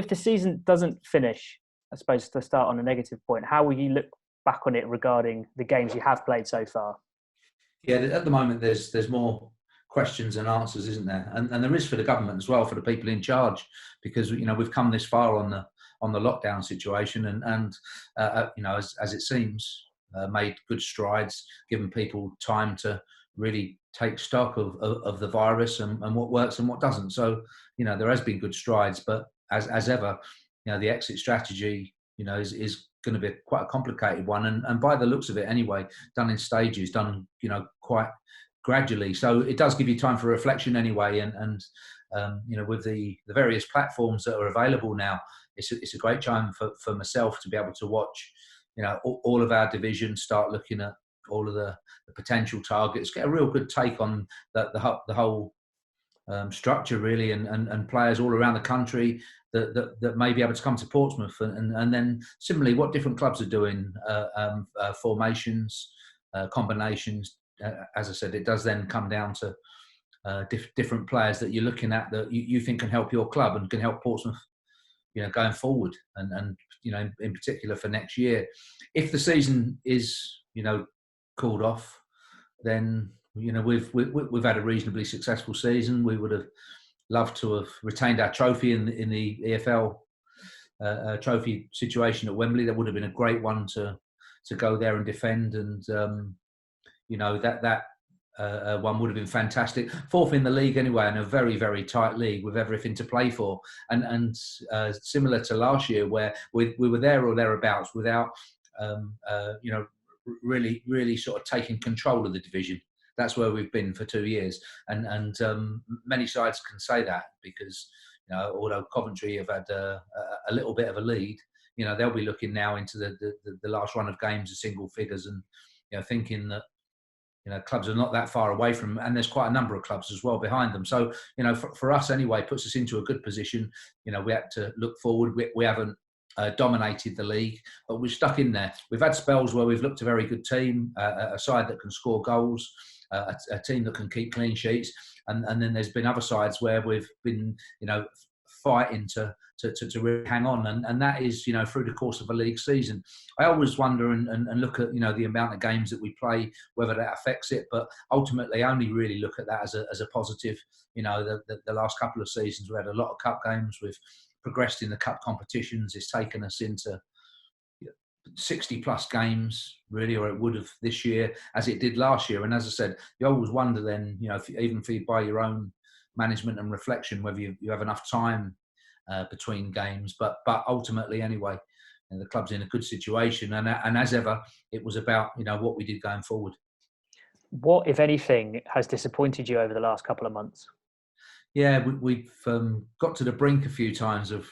if the season doesn't finish, I suppose to start on a negative point, how will you look back on it regarding the games you have played so far? Yeah, at the moment there's more questions than answers, isn't there? And there is for the government as well, for the people in charge, because we've come this far on the lockdown situation, and as it seems, made good strides, given people time to really take stock of the virus and what works and what doesn't. So there has been good strides, but as ever, the exit strategy is going to be quite a complicated one, and by the looks of it anyway, done in stages, done quite gradually. So it does give you time for reflection anyway, and with the various platforms that are available now, it's a great time for myself to be able to watch all of our divisions, start looking at all of the potential targets, get a real good take on the whole structure really, and players all around the country that may be able to come to Portsmouth, and then similarly what different clubs are doing, formations, combinations. As I said, it does then come down to different players that you're looking at that you think can help your club and can help Portsmouth going forward, and in particular for next year. If the season is called off, then we've had a reasonably successful season. We would have loved to have retained our trophy in the EFL trophy situation at Wembley. That would have been a great one to go there and defend, and that one would have been fantastic. Fourth in the league anyway, in a very, very tight league with everything to play for, and similar to last year where we were there or thereabouts without really sort of taking control of the division. That's where we've been for 2 years, and many sides can say that, because although Coventry have had a little bit of a lead, they'll be looking now into the last run of games of single figures, and thinking that clubs are not that far away from, and there's quite a number of clubs as well behind them. So for us anyway, puts us into a good position. We had to look forward. We haven't dominated the league, but we've stuck in there. We've had spells where we've looked a very good team, a side that can score goals, a team that can keep clean sheets, and then there's been other sides where we've been fighting to really hang on, and that is through the course of a league season. I always wonder and look at the amount of games that we play, whether that affects it, but ultimately I only really look at that as a positive. The last couple of seasons we had a lot of cup games, we've progressed in the cup competitions. It's taken us into 60 plus games really, or it would have this year, as it did last year. And as I said, you always wonder then, even by your own management and reflection, whether you have enough time between games. But ultimately anyway, the club's in a good situation, and as ever, it was about what we did going forward. What, if anything, has disappointed you over the last couple of months? Yeah, we've got to the brink a few times of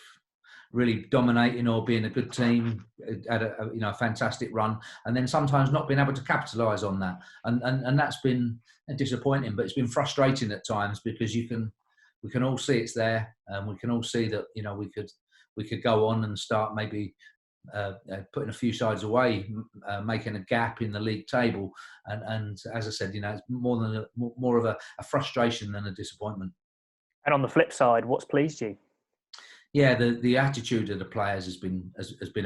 really dominating or being a good team, had a fantastic run, and then sometimes not being able to capitalise on that, and that's been disappointing. But it's been frustrating at times, because we can all see it's there, and we can all see that we could go on and start maybe putting a few sides away, making a gap in the league table, and as I said, it's more of a frustration than a disappointment. And on the flip side, what's pleased you? Yeah, the attitude of the players has been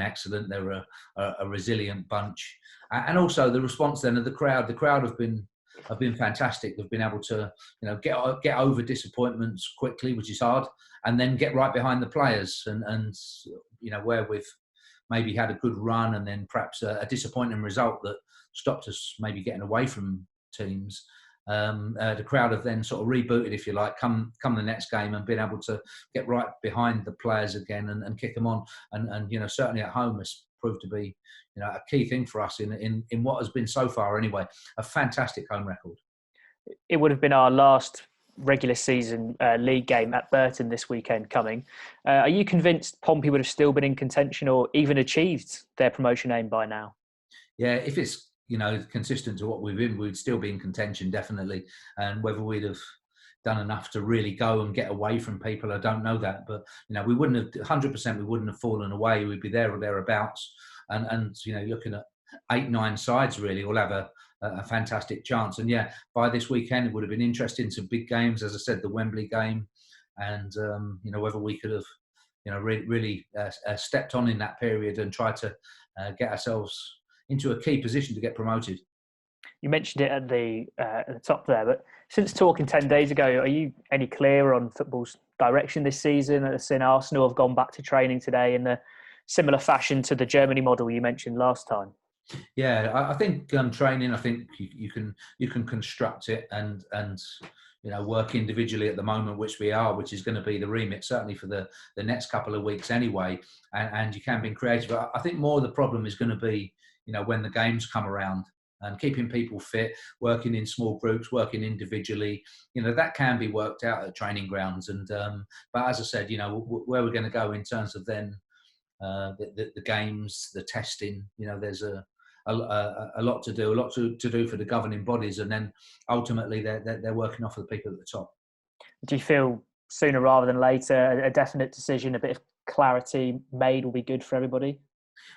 excellent. They're a resilient bunch, and also the response then of the crowd. The crowd have been fantastic. They've been able to get over disappointments quickly, which is hard, and then get right behind the players. And where we've maybe had a good run and then perhaps a disappointing result that stopped us maybe getting away from teams. The crowd have then sort of rebooted, if you like, come the next game, and been able to get right behind the players again and kick them on. And certainly at home, it's proved to be a key thing for us in what has been so far anyway a fantastic home record. It would have been our last regular season league game at Burton this weekend coming. Are you convinced Pompey would have still been in contention or even achieved their promotion aim by now? Yeah, if it's consistent to what we've been, we'd still be in contention, definitely. And whether we'd have done enough to really go and get away from people, I don't know that. But, we wouldn't have, 100% we wouldn't have fallen away. We'd be there or thereabouts. And looking at 8-9 sides, really, will have a fantastic chance. And yeah, by this weekend, it would have been interesting. Some big games, as I said, the Wembley game. And, whether we could have really stepped on in that period and tried to get ourselves into a key position to get promoted. You mentioned it at the top there, but since talking 10 days ago, are you any clearer on football's direction this season? I've seen Arsenal have gone back to training today in a similar fashion to the Germany model you mentioned last time. Yeah, I think training. I think you can construct it and work individually at the moment, which we are, which is going to be the remit certainly for the next couple of weeks anyway. And you can be creative. I think more the problem is going to be when the games come around and keeping people fit, working in small groups, working individually. That can be worked out at training grounds. And but as I said, where we're going to go in terms of then the games, the testing. There's a lot to do, a lot to do for the governing bodies, and then ultimately they're working off of the people at the top. Do you feel sooner rather than later a definite decision, a bit of clarity made will be good for everybody?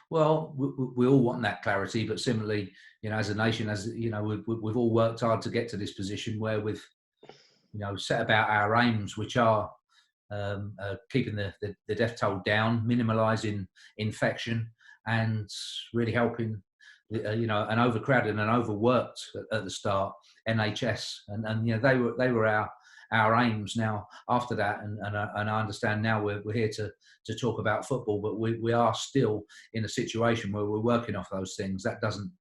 Well, we all want that clarity, but similarly, as a nation, we've all worked hard to get to this position where we've, set about our aims, which are keeping the death toll down, minimalising infection, and really helping, an overcrowded and overworked at the start NHS, and they were our aims. Now after that, and I understand now we're here to talk about football, but we are still in a situation where we're working off those things. That doesn't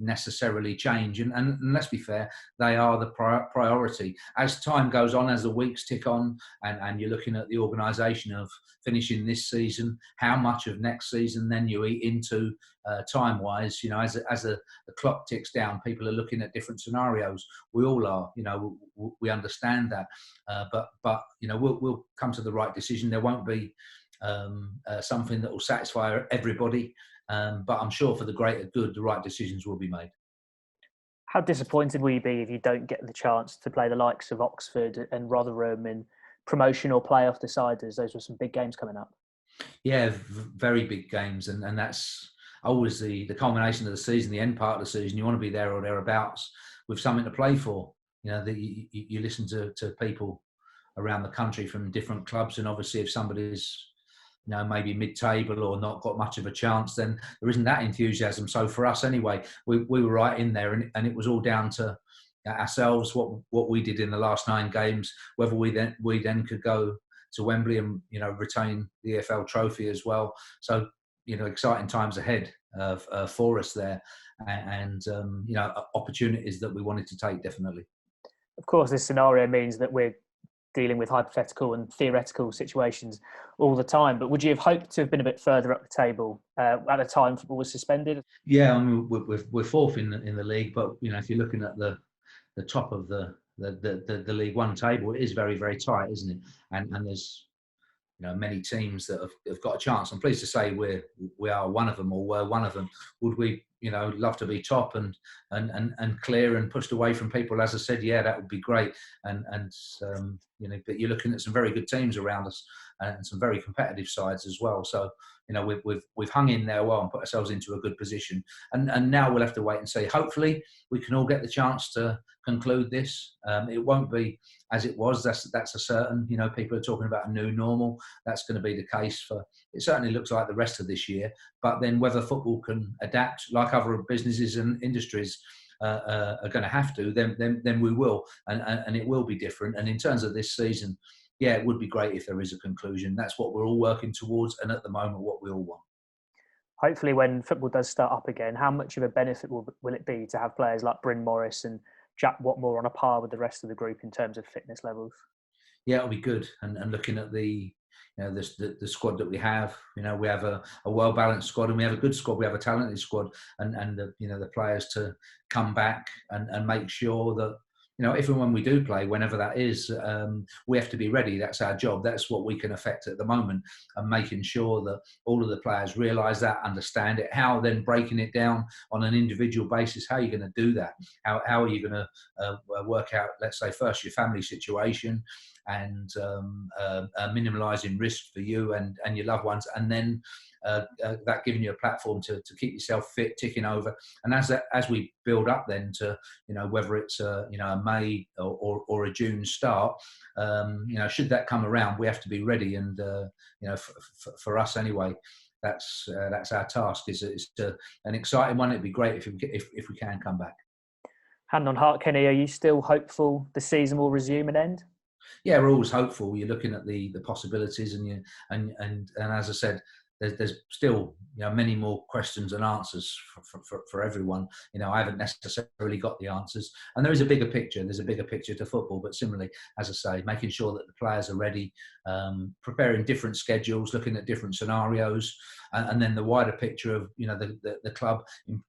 necessarily change, and let's be fair, they are the priority. As time goes on, as the weeks tick on, and you're looking at the organisation of finishing this season, how much of next season then you eat into time wise, as the clock ticks down, people are looking at different scenarios. We all are, we understand that, but we'll come to the right decision. There won't be something that will satisfy everybody. But I'm sure for the greater good, the right decisions will be made. How disappointed will you be if you don't get the chance to play the likes of Oxford and Rotherham in promotion or playoff deciders? Those were some big games coming up. Yeah, very big games, and that's always the culmination of the season, the end part of the season. You want to be there or thereabouts with something to play for. You listen to people around the country from different clubs, and obviously if somebody's maybe mid-table or not got much of a chance, then there isn't that enthusiasm. So for us anyway, we were right in there, and it was all down to ourselves, what we did in the last 9 games, whether we then could go to Wembley and retain the EFL trophy as well. So exciting times ahead for us there, and opportunities that we wanted to take, definitely. Of course, this scenario means that we're dealing with hypothetical and theoretical situations all the time. But would you have hoped to have been a bit further up the table at the time football was suspended? Yeah, I mean, we're fourth in the league, but if you're looking at the top of the League One table, it is very, very tight, isn't it? And there's many teams that have got a chance. I'm pleased to say we are one of them, or were one of them. Would we love to be top and clear and pushed away from people? As I said, yeah, that would be great. But you're looking at some very good teams around us and some very competitive sides as well. So we've hung in there well and put ourselves into a good position. And now we'll have to wait and see. Hopefully we can all get the chance to conclude this. It won't be as it was. That's a certain. People are talking about a new normal. That's going to be the case for. It certainly looks like the rest of this year. But then whether football can adapt like other businesses and industries are going to have to, then we will, and it will be different. And in terms of this season, yeah, it would be great if there is a conclusion. That's what we're all working towards, and at the moment, what we all want. Hopefully, when football does start up again, how much of a benefit will it be to have players like Bryn Morris and Jack Watmore on a par with the rest of the group in terms of fitness levels? Yeah, it'll be good. And looking at the squad that we have, we have a well balanced squad, and we have a good squad. We have a talented squad, and the players to come back and make sure that if and when we do play, whenever that is, we have to be ready. That's our job. That's what we can affect at the moment, and making sure that all of the players realise that, understand it. How then breaking it down on an individual basis? How are you going to do that? How are you going to work out, let's say, first your family situation, and minimalising risk for you and your loved ones, and then that giving you a platform to keep yourself fit, ticking over. And as we build up then to, whether it's a May or a June start, should that come around, we have to be ready. And for us anyway, that's our task. It's an exciting one. It'd be great if we can come back. Hand on heart, Kenny, are you still hopeful the season will resume and end? Yeah, we're always hopeful. You're looking at the possibilities, and as I said, there's still many more questions and answers for everyone. I haven't necessarily got the answers, and there is a bigger picture. There's a bigger picture to football, but similarly, as I say, making sure that the players are ready, preparing different schedules, looking at different scenarios, and then the wider picture of the club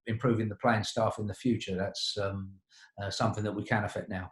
improving the playing staff in the future. That's something that we can affect now.